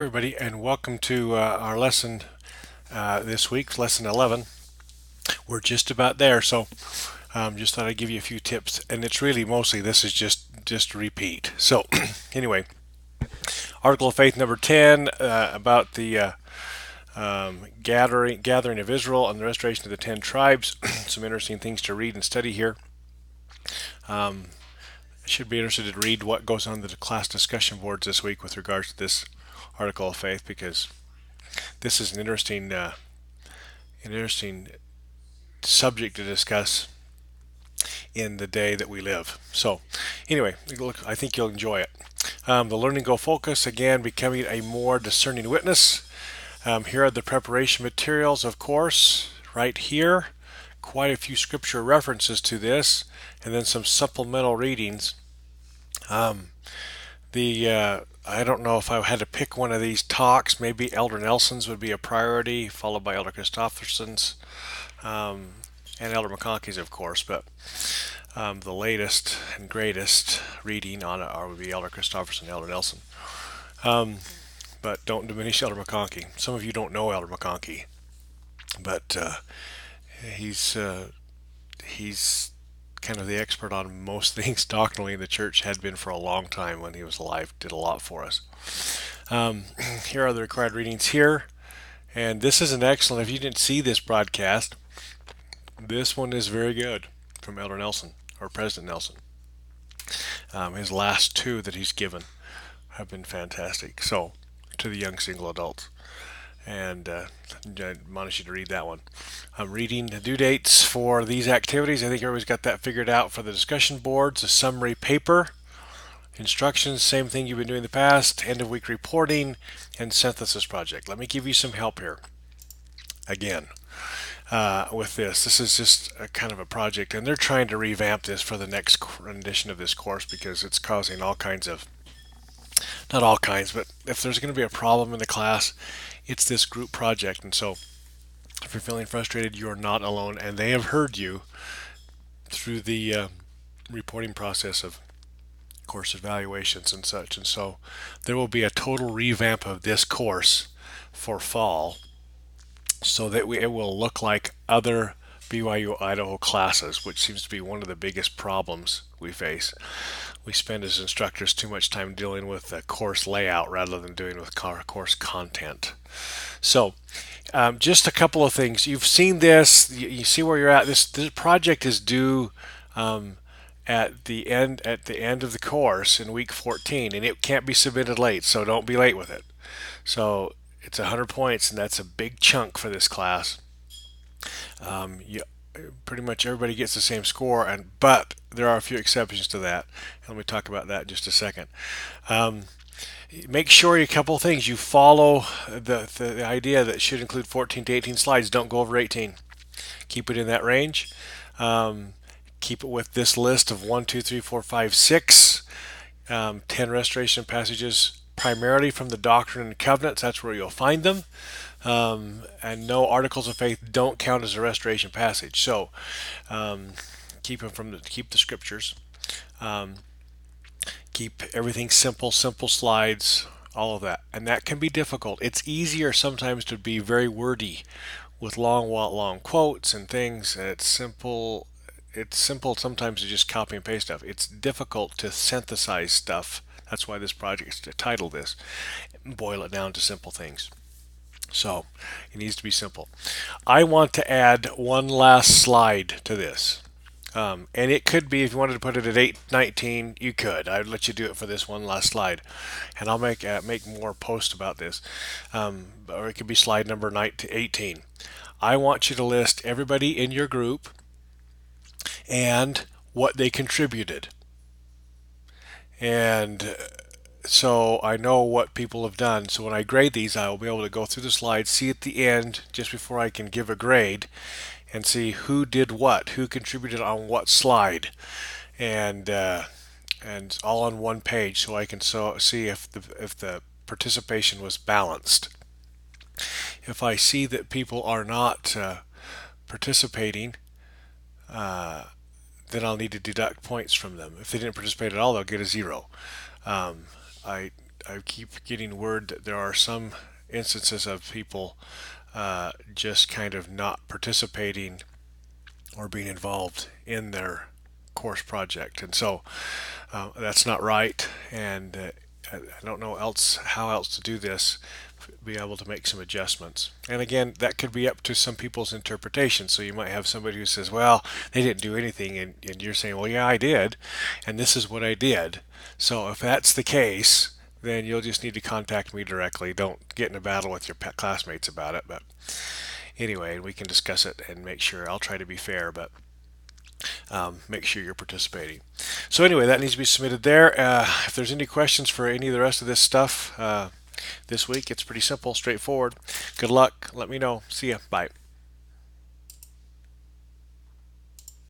Everybody, and welcome to our lesson this week, lesson 11. We're just about there, so just thought I'd give you a few tips, and it's really mostly this is just repeat. So anyway, Article of Faith number 10 about the gathering of Israel and the restoration of the 10 tribes. Some interesting things to read and study here. Should be interested to read what goes on the class discussion boards this week with regards to this Article of Faith, because this is an interesting subject to discuss in the day that we live. So, anyway, look, I think you'll enjoy it. The learning goal focus, again, becoming a more discerning witness. Here are the preparation materials, of course, right here. Quite a few scripture references to this, and then some supplemental readings. I don't know if I had to pick one of these talks. Maybe Elder Nelson's would be a priority, followed by Elder Christofferson's, and Elder McConkey's, of course. But the latest and greatest reading on it would be Elder Christofferson and Elder Nelson. But don't diminish Elder McConkey. Some of you don't know Elder McConkey, but he's kind of the expert on most things doctrinally in the church, had been for a long time when he was alive, did a lot for us. Here are the required readings here, and this is an excellent, if you didn't see this broadcast, this one is very good from Elder Nelson, or President Nelson. His last two that he's given have been fantastic. So, to the young single adults. And I admonish you to read that one. I'm reading the due dates for these activities. I think everybody's got that figured out for the discussion boards, a summary paper, instructions, same thing you've been doing in the past, end of week reporting, and synthesis project. Let me give you some help here. Again, with this. This is just a kind of a project, and they're trying to revamp this for the next edition of this course because it's causing all kinds of, not all kinds, but if there's going to be a problem in the class, it's this group project. And so if you're feeling frustrated, you're not alone, and they have heard you through the reporting process of course evaluations and such. And so there will be a total revamp of this course for fall so that it will look like other BYU Idaho classes, which seems to be one of the biggest problems we face. We spend as instructors too much time dealing with the course layout rather than doing with course content. So, just a couple of things. You've seen this. You see where you're at. This project is due at the end of the course in week 14, and it can't be submitted late. So don't be late with it. So it's 100 points, and that's a big chunk for this class. Pretty much everybody gets the same score, but there are a few exceptions to that. And let me talk about that in just a second. Make sure a couple of things. You follow the idea that it should include 14 to 18 slides. Don't go over 18. Keep it in that range. Keep it with this list of 1, 2, 3, 4, 5, 6, 10 restoration passages, primarily from the Doctrine and Covenants. That's where you'll find them. And no articles of faith don't count as a restoration passage. So keep the scriptures. Keep everything simple slides, all of that. And that can be difficult. It's easier sometimes to be very wordy with long quotes and things. It's simple sometimes to just copy and paste stuff. It's difficult to synthesize stuff. That's why this project is titled this. Boil it down to simple things. So it needs to be simple. I want to add one last slide to this. And it could be, if you wanted to put it at 8:19, you could. I'd let you do it for this one last slide. And I'll make more posts about this. Or it could be slide number 18. I want you to list everybody in your group and what they contributed. And so I know what people have done. So when I grade these, I will be able to go through the slides, see at the end, just before I can give a grade, and see who did what, who contributed on what slide, and all on one page, so I can see if the participation was balanced. If I see that people are not participating, then I'll need to deduct points from them. If they didn't participate at all, they'll get a 0. I I keep getting word that there are some instances of people just kind of not participating or being involved in their course project, and so that's not right. And I don't know else how else to do this. Be able to make some adjustments. And again, that could be up to some people's interpretation. So you might have somebody who says, well, they didn't do anything, and you're saying, well, yeah, I did, and this is what I did. So if that's the case, then you'll just need to contact me directly. Don't get in a battle with your classmates about it. But anyway, we can discuss it and make sure. I'll try to be fair, but make sure you're participating. So anyway, that needs to be submitted there. If there's any questions for any of the rest of this stuff this week, it's pretty simple, straightforward. Good luck. Let me know. See ya. Bye.